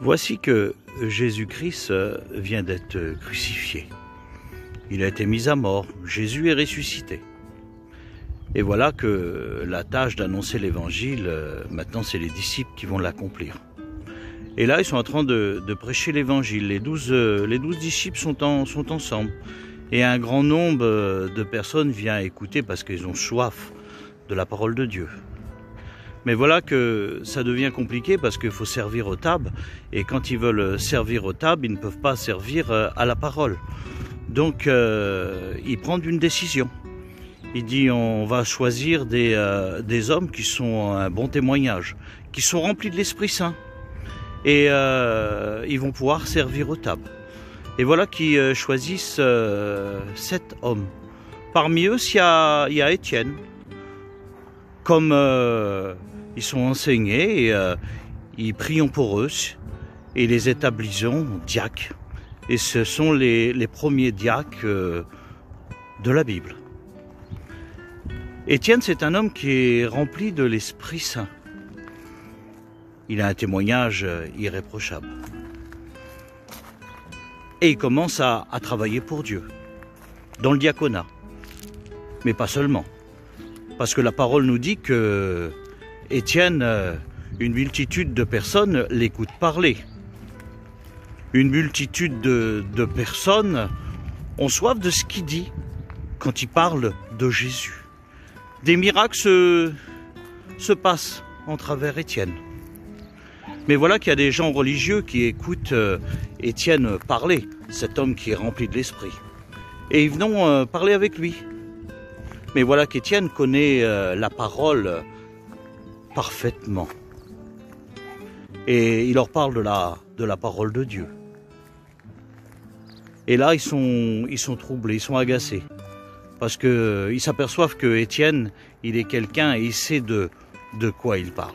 Voici que Jésus-Christ vient d'être crucifié. Il a été mis à mort. Jésus est ressuscité. Et voilà que la tâche d'annoncer l'évangile, maintenant c'est les disciples qui vont l'accomplir. Et là, ils sont en train de prêcher l'évangile. Les 12 disciples sont ensemble. Et un grand nombre de personnes vient écouter parce qu'ils ont soif de la parole de Dieu. Mais voilà que ça devient compliqué parce qu'il faut servir aux tables. Et quand ils veulent servir aux tables, ils ne peuvent pas servir à la parole. Donc, ils prennent une décision. Il dit, on va choisir des hommes qui sont un bon témoignage, qui sont remplis de l'Esprit Saint. Et ils vont pouvoir servir aux tables. Et voilà qu'ils choisissent 7 hommes. Parmi eux, il y a Étienne. Comme ils sont enseignés, et, ils prient pour eux et les établissons diacres. Et ce sont les premiers diacres de la Bible. Étienne, c'est un homme qui est rempli de l'Esprit Saint. Il a un témoignage irréprochable. Et il commence à travailler pour Dieu, dans le diaconat. Mais pas seulement. Parce que la parole nous dit que Étienne, une multitude de personnes l'écoutent parler. Une multitude de personnes ont soif de ce qu'il dit quand il parle de Jésus. Des miracles se passent en travers Étienne. Mais voilà qu'il y a des gens religieux qui écoutent Étienne parler, cet homme qui est rempli de l'esprit. Et ils viennent parler avec lui. Mais voilà qu'Étienne connaît la parole parfaitement. Et il leur parle de la parole de Dieu. Et là, ils sont troublés, ils sont agacés. Parce qu'ils s'aperçoivent que Étienne, il est quelqu'un et il sait de quoi il parle.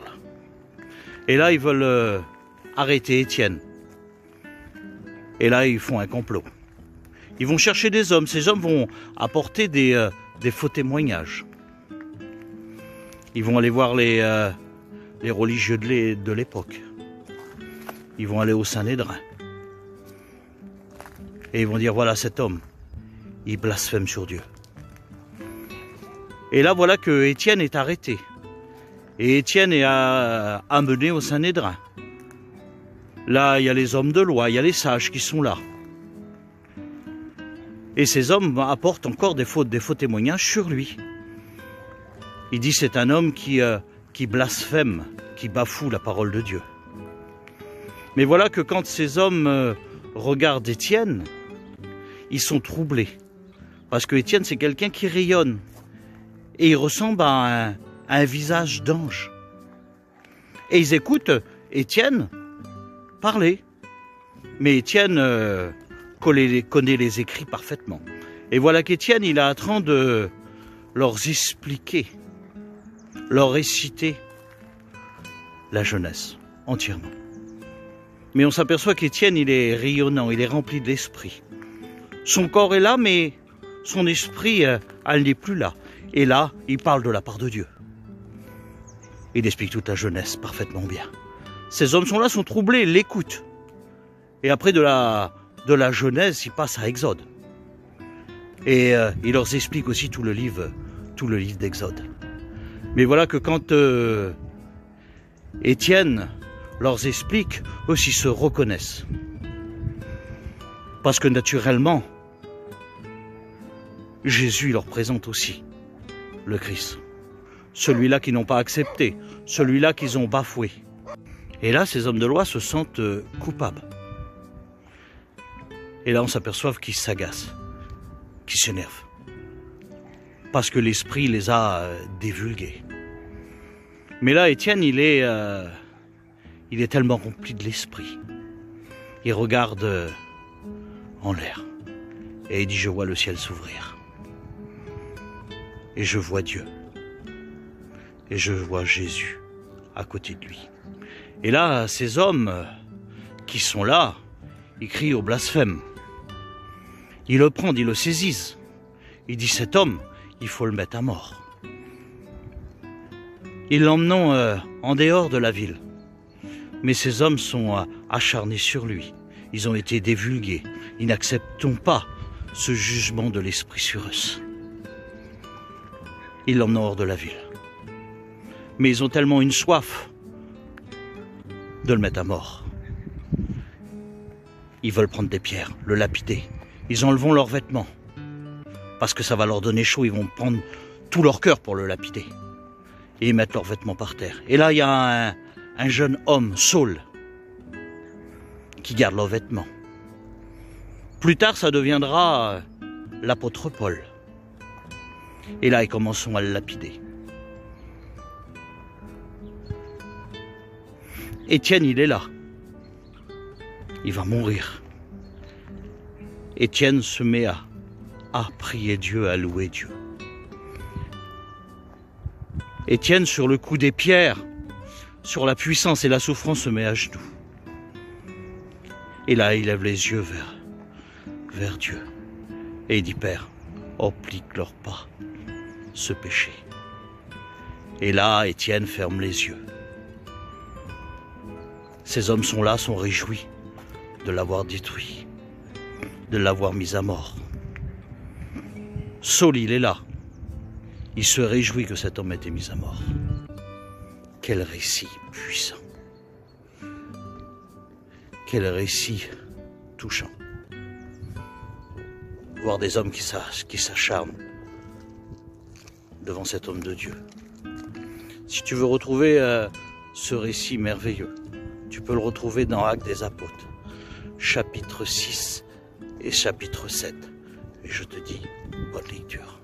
Et là, ils veulent arrêter Étienne. Et là, ils font un complot. Ils vont chercher des hommes. Ces hommes vont apporter des faux témoignages. Ils vont aller voir les religieux de l'époque. Ils vont aller au Sanhédrin. Et ils vont dire, voilà cet homme, il blasphème sur Dieu. Et là, voilà que Étienne est arrêté. Et Étienne est amené au Sanhédrin. Là, il y a les hommes de loi, il y a les sages qui sont là. Et ces hommes apportent encore des faux témoignages sur lui. Il dit c'est un homme qui blasphème, qui bafoue la parole de Dieu. Mais voilà que quand ces hommes regardent Étienne, ils sont troublés. Parce que Étienne, c'est quelqu'un qui rayonne. Et il ressemble à un visage d'ange. Et ils écoutent Étienne parler. Mais Étienne connaît les écrits parfaitement. Et voilà qu'Étienne, il est en train de leur expliquer, leur réciter la Genèse entièrement. Mais on s'aperçoit qu'Étienne, il est rayonnant, il est rempli de l'esprit. Son corps est là, mais son esprit, elle n'est plus là. Et là, il parle de la part de Dieu. Il explique toute la Genèse parfaitement bien. Ces hommes sont là, sont troublés, l'écoutent. Et après de la Genèse, il passe à Exode. Et il leur explique aussi tout le livre d'Exode. Mais voilà que quand Étienne leur explique, eux aussi se reconnaissent. Parce que naturellement, Jésus leur présente aussi le Christ. Celui-là qu'ils n'ont pas accepté, celui-là qu'ils ont bafoué. Et là, ces hommes de loi se sentent coupables. Et là, on s'aperçoit qu'ils s'agacent, qu'ils s'énervent. Parce que l'esprit les a divulgués. Mais là, Étienne, il est tellement rempli de l'esprit. Il regarde en l'air. Et il dit, je vois le ciel s'ouvrir. Et je vois Dieu. Et je vois Jésus à côté de lui. Et là, ces hommes qui sont là, ils crient au blasphème. Ils le prennent, ils le saisissent. Il dit, cet homme, il faut le mettre à mort. Ils l'emmenent en dehors de la ville. Mais ces hommes sont acharnés sur lui. Ils ont été divulgués. Ils n'acceptent pas ce jugement de l'esprit sur eux. Ils l'emmenent hors de la ville. Mais ils ont tellement une soif de le mettre à mort. Ils veulent prendre des pierres, le lapider. Ils enlèveront leurs vêtements. Parce que ça va leur donner chaud, ils vont prendre tout leur cœur pour le lapider. Et ils mettent leurs vêtements par terre. Et là, il y a un jeune homme, Saul, qui garde leurs vêtements. Plus tard, ça deviendra l'apôtre Paul. Et là, ils commenceront à le lapider. Étienne, il est là. Il va mourir. Étienne se met à prier Dieu, à louer Dieu. Étienne, sur le coup des pierres, sur la puissance et la souffrance, se met à genoux. Et là, il lève les yeux vers Dieu. Et il dit, Père, oblique-leur pas ce péché. Et là, Étienne ferme les yeux. Ces hommes sont là, sont réjouis de l'avoir détruit, de l'avoir mis à mort. Saul, il est là. Il se réjouit que cet homme ait été mis à mort. Quel récit puissant. Quel récit touchant. Voir des hommes qui s'acharnent devant cet homme de Dieu. Si tu veux retrouver ce récit merveilleux, tu peux le retrouver dans Actes des Apôtres, chapitre 6 et chapitre 7. Et je te dis, bonne lecture.